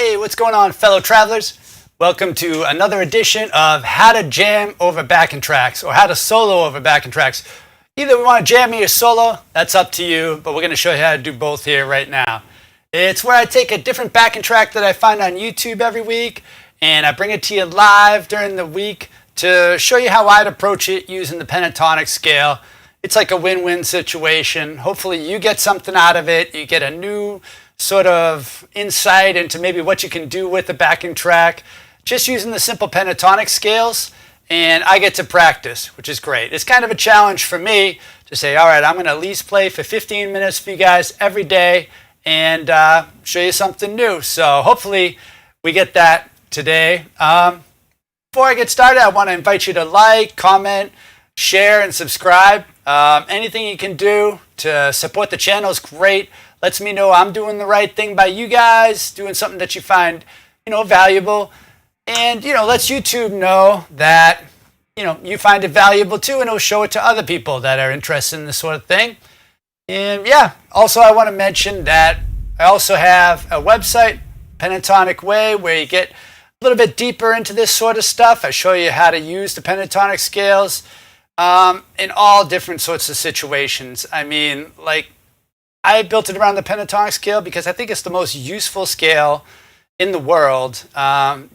Hey, what's going on, fellow travelers? Welcome to another edition of How to Jam Over Backing Tracks, or How to Solo Over Backing Tracks. Either we want to jam me or solo, that's up to you, but we're going to show you how to do both here right now. It's where I take a different backing track that I find on YouTube every week, and I bring it to you live during the week to show you how I'd approach it using the pentatonic scale. It's like a win-win situation. Hopefully you get something out of it. You get a new sort of insight into maybe what you can do with the backing track just using the simple pentatonic scales, and I get to practice, which is great. It's kind of a challenge for me to say, all right, I'm going to at least play for 15 minutes for you guys every day and show you something new. So hopefully we get that today. Before I get started, I want to invite you to like, comment, share, and subscribe. Anything you can do to support the channel is great. Lets me know I'm doing the right thing by you guys, doing something that you find, valuable. And, lets YouTube know that, you find it valuable too, and it'll show it to other people that are interested in this sort of thing. And yeah, also I want to mention that I also have a website, Pentatonic Way, where you get a little bit deeper into this sort of stuff. I show you how to use the pentatonic scales in all different sorts of situations. I mean, I built it around the pentatonic scale because I think it's the most useful scale in the world. And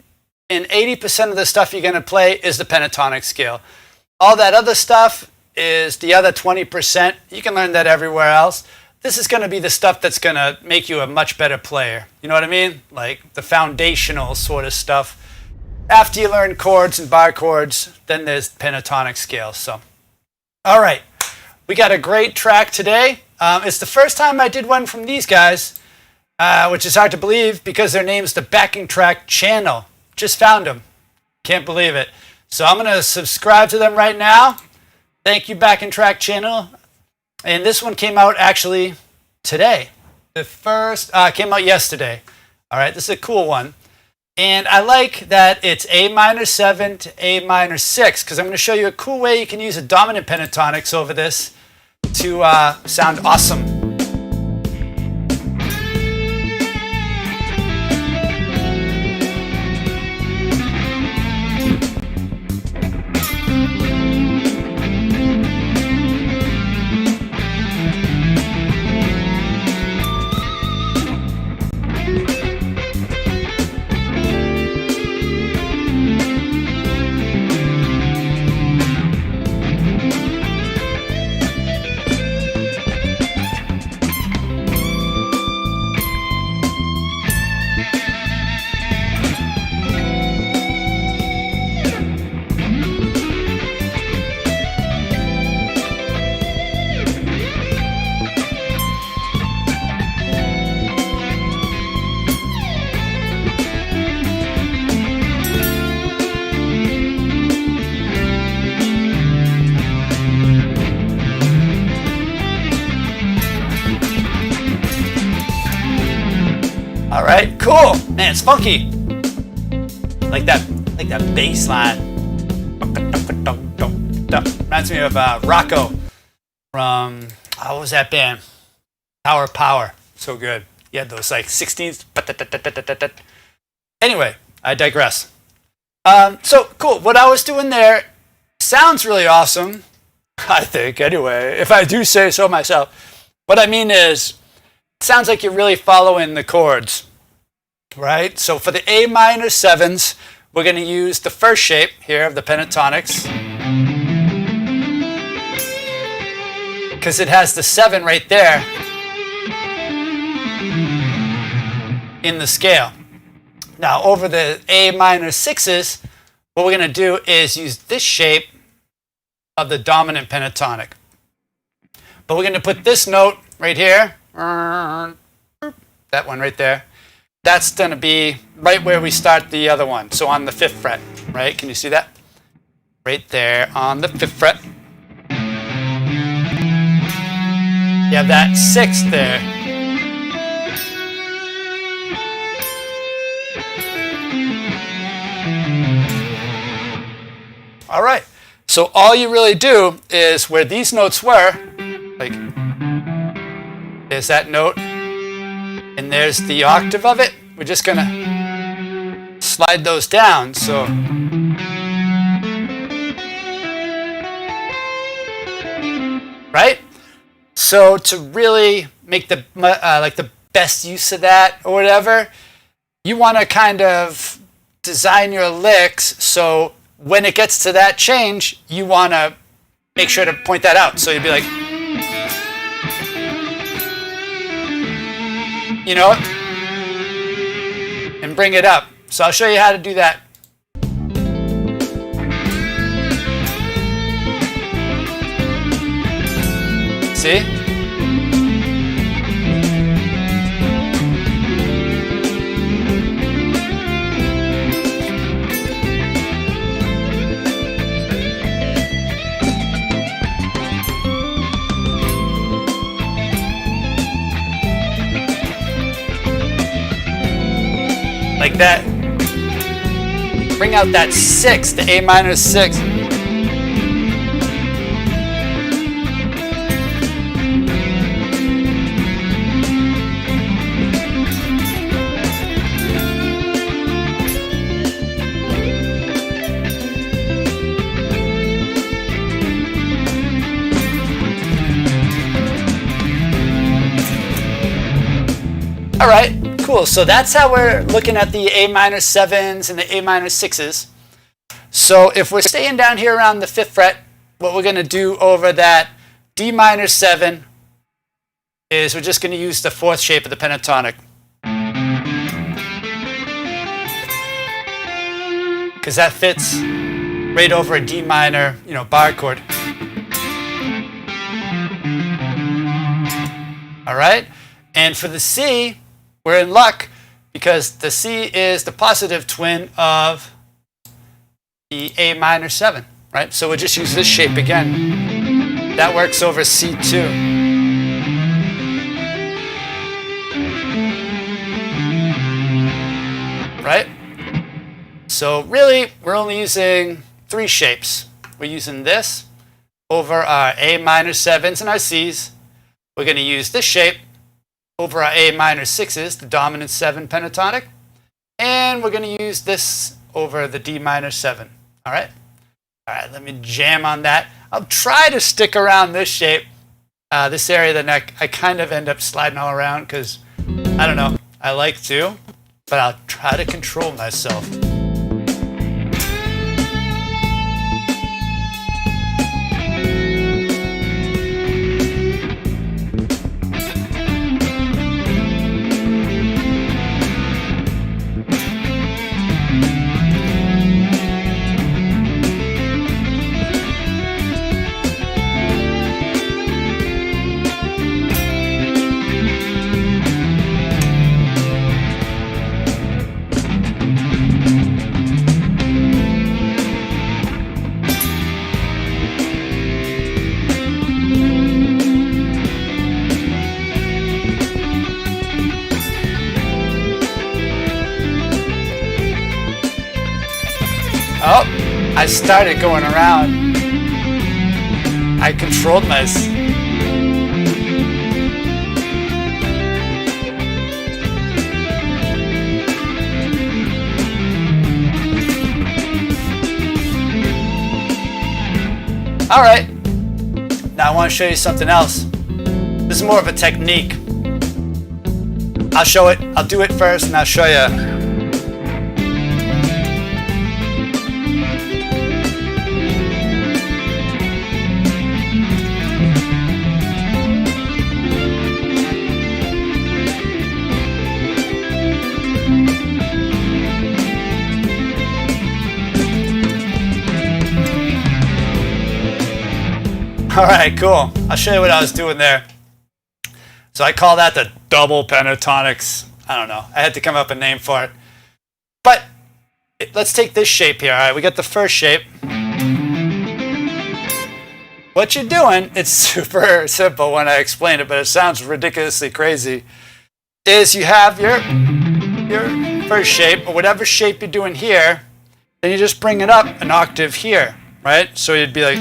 80% of the stuff you're going to play is the pentatonic scale. All that other stuff is the other 20%. You can learn that everywhere else. This is going to be the stuff that's going to make you a much better player. You know what I mean? Like the foundational sort of stuff. After you learn chords and bar chords, then there's pentatonic scales. So, all right. We got a great track today. It's the first time I did one from these guys, which is hard to believe because their name's the Backing Track Channel. Just found them. Can't believe it. So I'm going to subscribe to them right now. Thank you, Backing Track Channel. And this one came out actually today. The first came out yesterday. All right, this is a cool one. And I like that it's A minor 7 to A minor 6 because I'm going to show you a cool way you can use a dominant pentatonics over this to sound awesome. All right, cool. Man, it's funky. Like that bass line. Reminds me of Rocco from, what was that band? Power. So good. He had those 16s. Anyway, I digress. So cool. What I was doing there sounds really awesome, I think, anyway, if I do say so myself. What I mean is, it sounds like you're really following the chords, right? So for the A minor 7s, we're going to use the first shape here of the pentatonics because it has the 7 right there in the scale. Now over the A minor 6s, what we're going to do is use this shape of the dominant pentatonic. But we're going to put this note right here, that one right there. That's going to be right where we start the other one. So on the 5th fret, right? Can you see that? Right there on the 5th fret. You have that 6th there. All right. So all you really do is where these notes were, like there's that note, and there's the octave of it. We're just gonna slide those down. So right? So to really make the like the best use of that or whatever, you want to kind of design your licks so when it gets to that change, you want to make sure to point that out. So you'd be like, you know, and bring it up. So I'll show you how to do that. See? Like that. Bring out that 6, the A minor 6. All right, cool. So that's how we're looking at the A minor 7s and the A minor 6s. So if we're staying down here around the 5th fret, what we're going to do over that D minor 7 is we're just going to use the 4th shape of the pentatonic. Because that fits right over a D minor, bar chord. All right, and for the C, we're in luck because the C is the positive twin of the A minor 7, right? So we'll just use this shape again. That works over C2. Right? So really, we're only using 3 shapes. We're using this over our A minor 7s and our Cs. We're going to use this shape over our A minor 6s, the dominant 7 pentatonic. And we're going to use this over the D minor 7. All right? All right, let me jam on that. I'll try to stick around this shape, this area of the neck. I kind of end up sliding all around because, I don't know, I like to, but I'll try to control myself. Oh, I started going around. I controlled myself. All right, now I want to show you something else. This is more of a technique. I'll show it, I'll do it first and I'll show you. All right, cool. I'll show you what I was doing there. So I call that the double pentatonics. I don't know. I had to come up with a name for it. But let's take this shape here. All right, we got the first shape. What you're doing, it's super simple when I explain it, but it sounds ridiculously crazy, is you have your first shape, or whatever shape you're doing here, then you just bring it up an octave here, right? So you'd be like...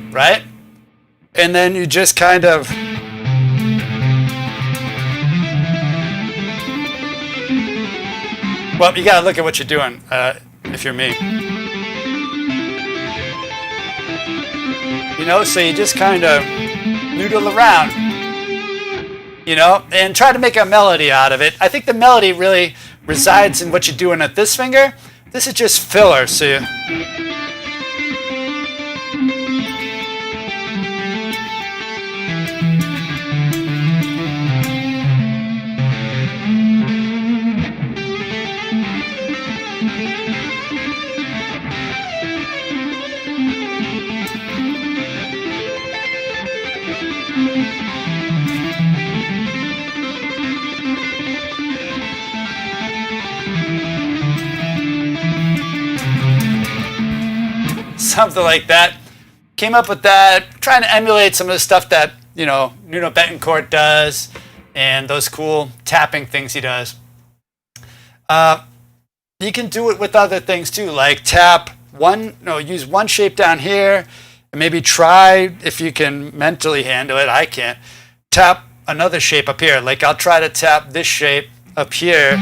right? And then you just kind of Well, you gotta look at what you're doing if you're me. You know, so you just kind of noodle around, you know, and try to make a melody out of it. I think the melody really resides in what you're doing at this finger. This is just filler, so you... something like that. Came up with that, trying to emulate some of the stuff that, you know, Nuno Betancourt does and those cool tapping things he does. You can do it with other things too, like use one shape down here and maybe try, if you can mentally handle it, I can't, tap another shape up here. Like I'll try to tap this shape up here.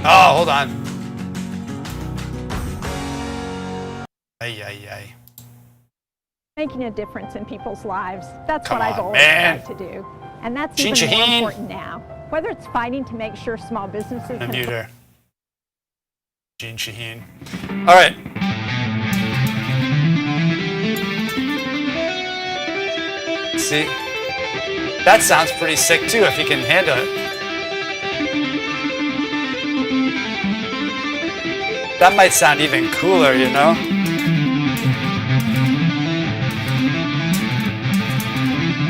Oh, hold on. Ay. Making a difference in people's lives. That's Come what I've on, always man. tried to do. And that's Jean even more Shaheen. important now. Whether it's fighting to make sure small businesses And can mute her. Jean Shaheen. All right. See? That sounds pretty sick too if you can handle it. That might sound even cooler, you know?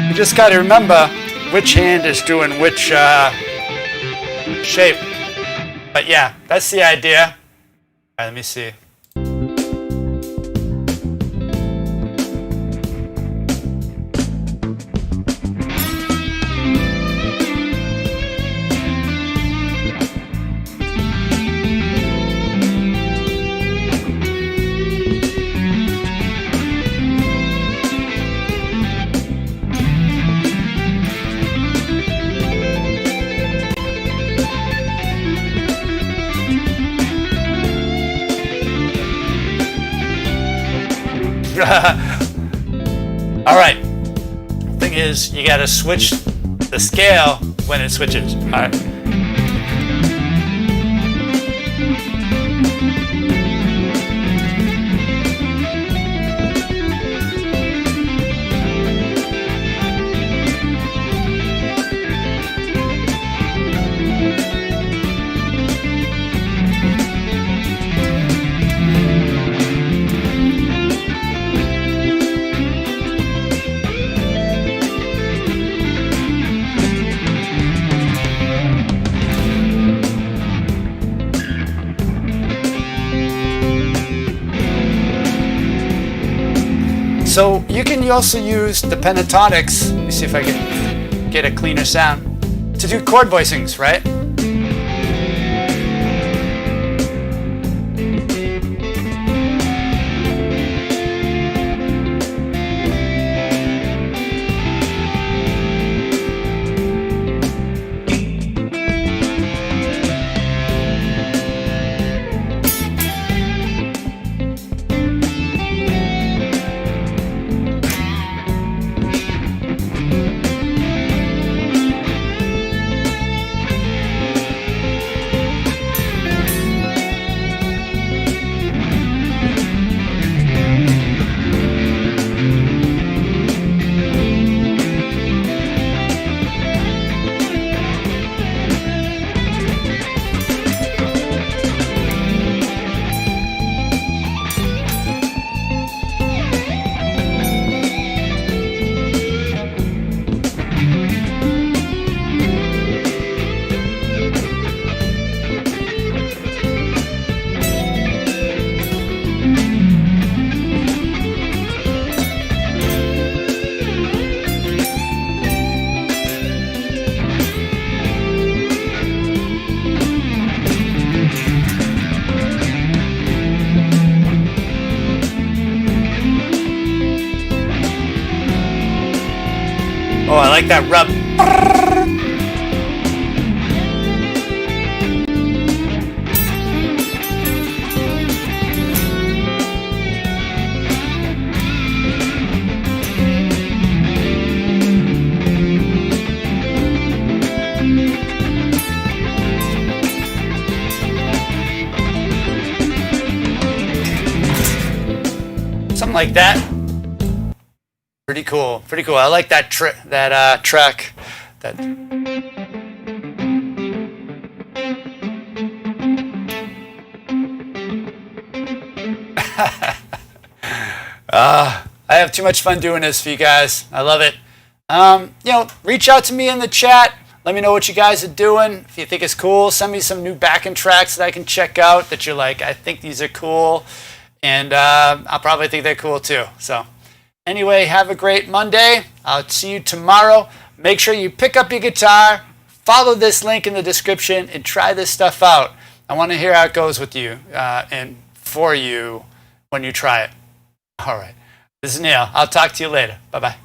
You just got to remember which hand is doing which shape. But yeah, that's the idea. All right, let me see. All right. Thing is, you got to switch the scale when it switches. All right. So you can also use the pentatonics, let me see if I can get a cleaner sound, to do chord voicings, right? Oh, I like that rub. something like that. Pretty cool. Pretty cool. I like that track. That. I have too much fun doing this for you guys. I love it. Reach out to me in the chat. Let me know what you guys are doing. If you think it's cool, send me some new backing tracks that I can check out that you're like, I think these are cool. And I'll probably think they're cool too. So anyway, have a great Monday. I'll see you tomorrow. Make sure you pick up your guitar, follow this link in the description, and try this stuff out. I want to hear how it goes with you and for you when you try it. All right. This is Neil. I'll talk to you later. Bye-bye.